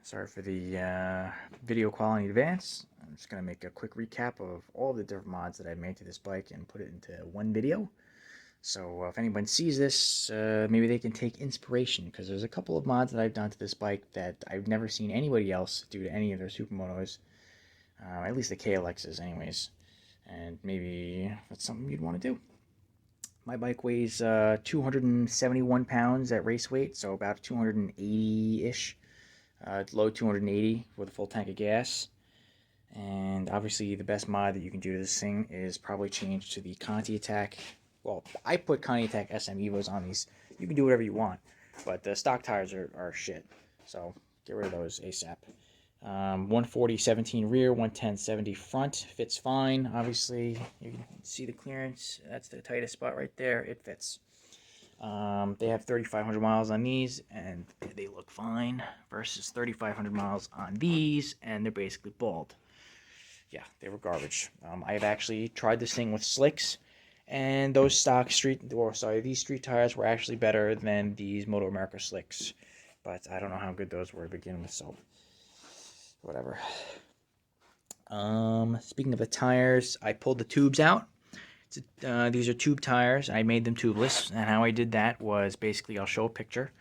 Sorry for the video quality in advance. I'm just going to make a quick recap of all the different mods that I've made to this bike and put it into one video. So if anyone sees this, maybe they can take inspiration, because there's a couple of mods that I've done to this bike that I've never seen anybody else do to any of their supermotos, at least the KLXs anyways, and maybe that's something you'd want to do. My bike weighs 271 pounds at race weight, so about 280-ish. Low 280 with a full tank of gas. And obviously the best mod that you can do to this thing is probably change to the Conti Attack. Well, I put Conti Attack SM Evos on these. You can do whatever you want, but the stock tires are shit. So get rid of those ASAP. 140/17 rear, 110/70 front. Fits fine. Obviously, you can see the clearance. That's the tightest spot right there. It fits. They have 3,500 miles on these, and they look fine, versus 3,500 miles on these, and they're basically bald. Yeah, they were garbage. I've actually tried this thing with slicks, and those these street tires were actually better than these Moto America slicks, but I don't know how good those were to begin with, so whatever. Speaking of the tires, I pulled the tubes out. These are tube tires. I made them tubeless, and how I did that was basically, I'll show a picture.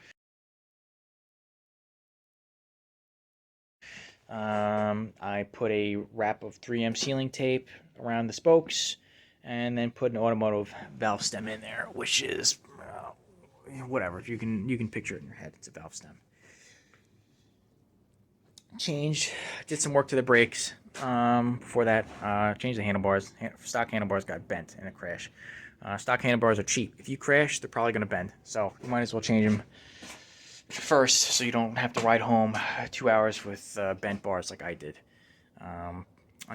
I put a wrap of 3M sealing tape around the spokes, and then put an automotive valve stem in there, which is whatever. You can picture it in your head. It's a valve stem. Did some work to the brakes. Before that, changed the handlebars. Stock handlebars got bent in a crash. Stock handlebars are cheap. If you crash, they're probably going to bend. So you might as well change them first, so you don't have to ride home 2 hours with bent bars like I did. On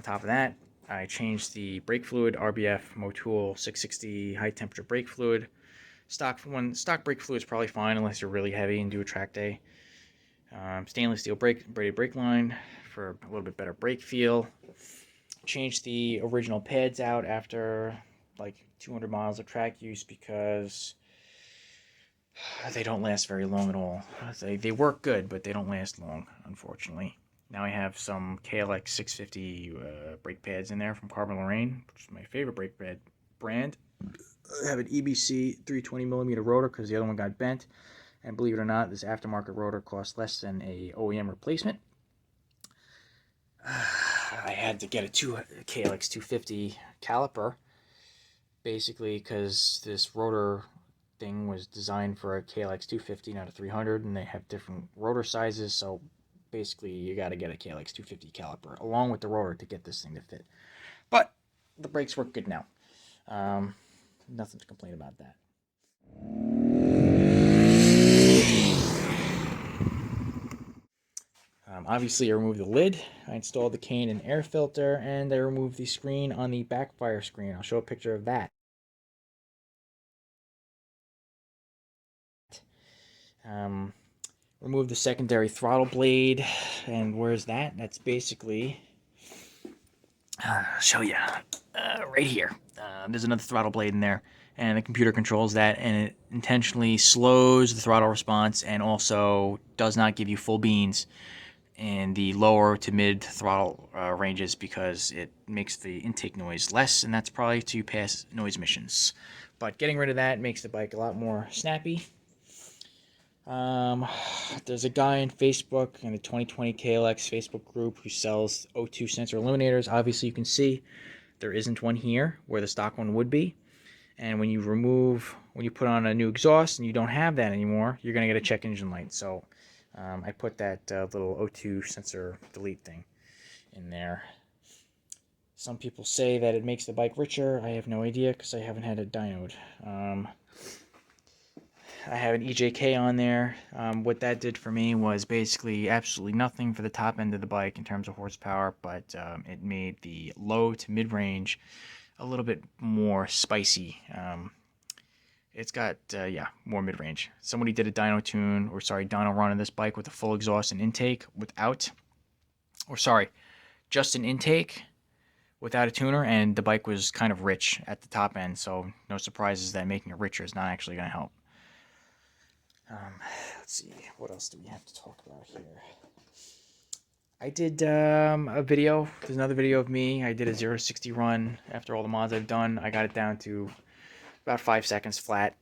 top of that, I changed the brake fluid, RBF Motul 660 high temperature brake fluid. Stock brake fluid is probably fine unless you're really heavy and do a track day. Stainless steel braided brake line for a little bit better brake feel. Changed the original pads out after like 200 miles of track use, because they don't last very long at all. They work good, but they don't last long, unfortunately. Now I have some KLX 650 brake pads in there from Carbon Lorraine, which is my favorite brake pad brand. I have an EBC 320mm rotor because the other one got bent. And believe it or not, this aftermarket rotor costs less than a OEM replacement. I had to get a KLX 250 caliper, basically because this rotor thing was designed for a KLX 250, not a 300, and they have different rotor sizes, so basically you got to get a KLX 250 caliper along with the rotor to get this thing to fit. But the brakes work good now. Nothing to complain about that. Obviously, I removed the lid, I installed the cane and air filter, and I removed the screen on the backfire screen. I'll show a picture of that. Remove the secondary throttle blade, and where's that? That's basically, I'll show you, right here. There's another throttle blade in there, and the computer controls that, and it intentionally slows the throttle response and also does not give you full beans in the lower to mid throttle ranges, because it makes the intake noise less, and that's probably to pass noise emissions. But getting rid of that makes the bike a lot more snappy. There's a guy on Facebook in the 2020 KLX Facebook group who sells O2 sensor eliminators. Obviously, you can see there isn't one here where the stock one would be. And when you put on a new exhaust and you don't have that anymore, you're going to get a check engine light. So I put that little O2 sensor delete thing in there. Some people say that it makes the bike richer. I have no idea because I haven't had it dynoed. I have an EJK on there. What that did for me was basically absolutely nothing for the top end of the bike in terms of horsepower, but it made the low to mid-range a little bit more spicy. It's got, more mid-range. Somebody did a dyno run on this bike with a full exhaust and intake just an intake without a tuner, and the bike was kind of rich at the top end, so no surprises that making it richer is not actually going to help. Let's see, what else do we have to talk about here? I did a video. There's another video of me. I did a 0 to 60 run after all the mods I've done. I got it down to about 5 seconds flat.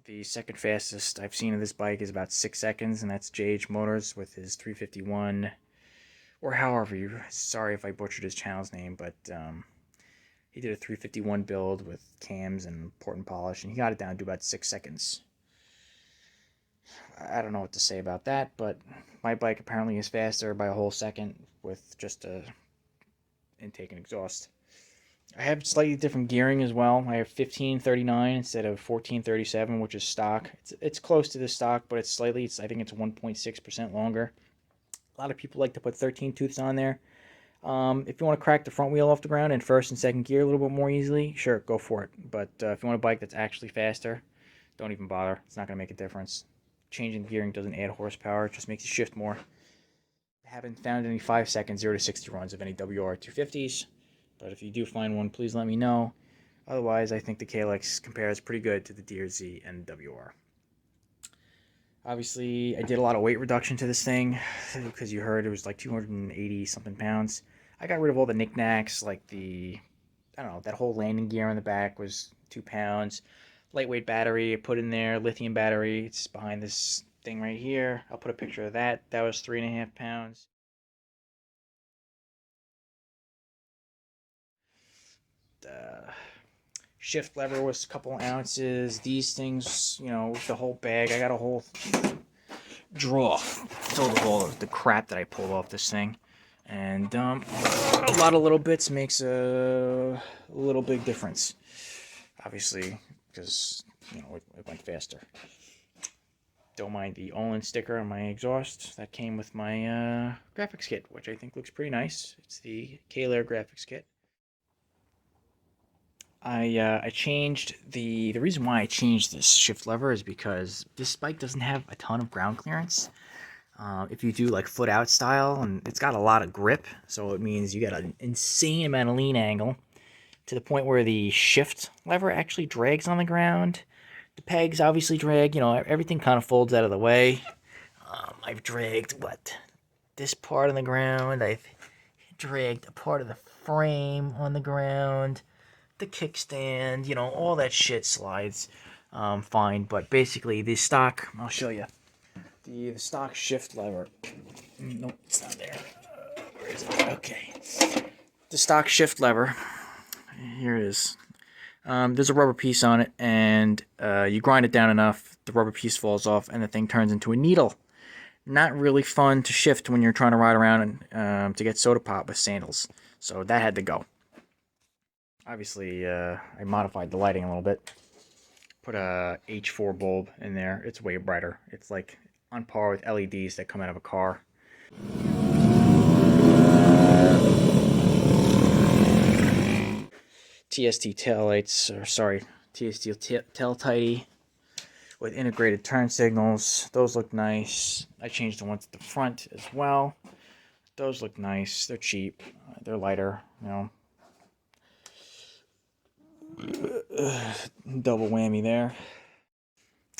The second fastest I've seen of this bike is about 6 seconds, and that's JH Motors with his 351, or however you. Sorry if I butchered his channel's name, but he did a 351 build with cams and port and polish, and he got it down to about 6 seconds. I don't know what to say about that, but my bike apparently is faster by a whole second with just a intake and exhaust. I have slightly different gearing as well. I have 1539 instead of 1437, which is stock. It's close to the stock, but it's slightly. I think it's 1.6% longer. A lot of people like to put 13 tooths on there. If you want to crack the front wheel off the ground in first and second gear a little bit more easily, sure, go for it. But if you want a bike that's actually faster, don't even bother. It's not going to make a difference. Changing gearing doesn't add horsepower. It just makes you shift more. I haven't found any 5 second 0 to 60 runs of any WR250s. But if you do find one, please let me know. Otherwise, I think the KLX compares pretty good to the DRZ and WR. Obviously, I did a lot of weight reduction to this thing because you heard it was like 280 something pounds. I got rid of all the knickknacks, like I don't know, that whole landing gear on the back was 2 pounds. Lightweight battery I put in there, lithium battery. It's behind this thing right here. I'll put a picture of that. That was 3.5 pounds. Shift lever was a couple ounces. These things, you know, the whole bag. I got a whole drawer filled with all of the crap that I pulled off this thing. And a lot of little bits makes a little big difference. Obviously, because, you know, it went faster. Don't mind the Olin sticker on my exhaust. That came with my graphics kit, which I think looks pretty nice. It's the KLX graphics kit. I changed the reason why I changed this shift lever is because this bike doesn't have a ton of ground clearance. If you do like foot out style, and it's got a lot of grip, so it means you got an insane amount of lean angle to the point where the shift lever actually drags on the ground. The pegs obviously drag, you know, everything kind of folds out of the way. I've dragged this part on the ground. I've dragged a part of the frame on the ground. The kickstand, you know, all that shit slides fine. But basically, the stock, I'll show you. The stock shift lever. Nope, it's not there. Where is it? Okay. The stock shift lever. Here it is. There's a rubber piece on it, and you grind it down enough, the rubber piece falls off, and the thing turns into a needle. Not really fun to shift when you're trying to ride around and to get soda pop with sandals. So that had to go. Obviously, I modified the lighting a little bit. Put a H4 bulb in there. It's way brighter. It's like on par with LEDs that come out of a car. TST taillights, or sorry, TST tail tighty with integrated turn signals. Those look nice. I changed the ones at the front as well. Those look nice. They're cheap. They're lighter, you know. Double whammy there.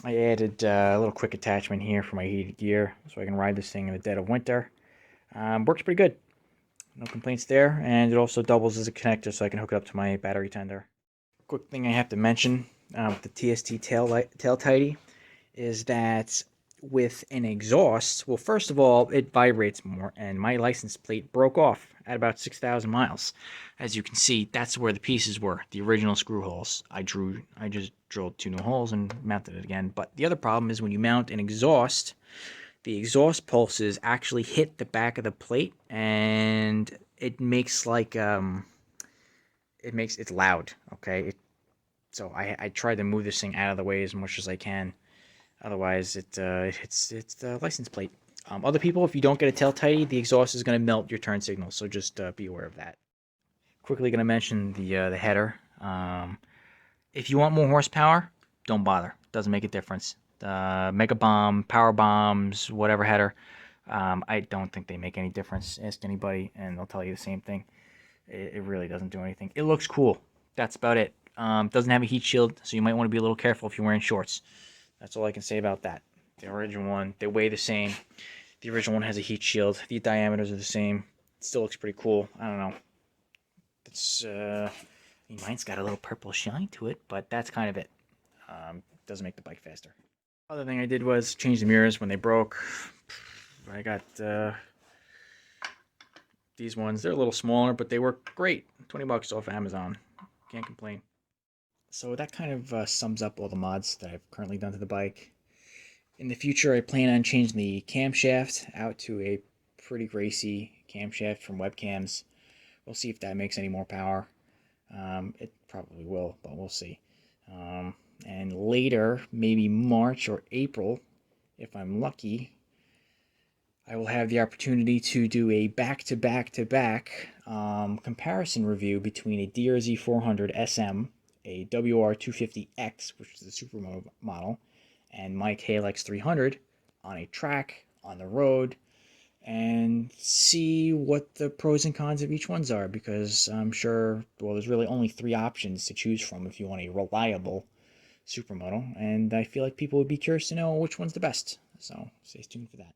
I added a little quick attachment here for my heated gear so I can ride this thing in the dead of winter. Works pretty good. No complaints there, and it also doubles as a connector so I can hook it up to my battery tender. Quick thing I have to mention with the TST tail tighty is that with an exhaust, well, first of all, it vibrates more, and my license plate broke off at about 6,000 miles. As you can see, that's where the pieces were, the original screw holes. I just drilled 2 new holes and mounted it again. But the other problem is when you mount an exhaust, the exhaust pulses actually hit the back of the plate, and it makes like it's loud. Okay, so I tried to move this thing out of the way as much as I can. Otherwise, it hits the license plate. Other people, if you don't get a tail tighty, the exhaust is going to melt your turn signal. So just be aware of that. Quickly going to mention the header. If you want more horsepower, don't bother. Doesn't make a difference. The Mega Bomb, Power Bombs, whatever header, I don't think they make any difference. Ask anybody, and they'll tell you the same thing. It really doesn't do anything. It looks cool. That's about it. Doesn't have a heat shield, so you might want to be a little careful if you're wearing shorts. That's all I can say about that. The original one, they weigh the same. The original one has a heat shield. The diameters are the same. It still looks pretty cool. I don't know. It's mine's got a little purple shine to it, but that's kind of it. Doesn't make the bike faster. Other thing I did was change the mirrors when they broke. I got these ones. They're a little smaller, but they work great. 20 bucks off Amazon. Can't complain. So that kind of sums up all the mods that I've currently done to the bike. In the future, I plan on changing the camshaft out to a pretty racy camshaft from webcams. We'll see if that makes any more power. It probably will, but we'll see. And later, maybe March or April, if I'm lucky, I will have the opportunity to do a back-to-back-to-back comparison review between a DRZ 400 SM, a WR 250X, which is the supermoto model, and my KLX 300 on a track, on the road, and see what the pros and cons of each ones are, because I'm sure, well, there's really only 3 options to choose from if you want a reliable supermoto, and I feel like people would be curious to know which one's the best. So stay tuned for that.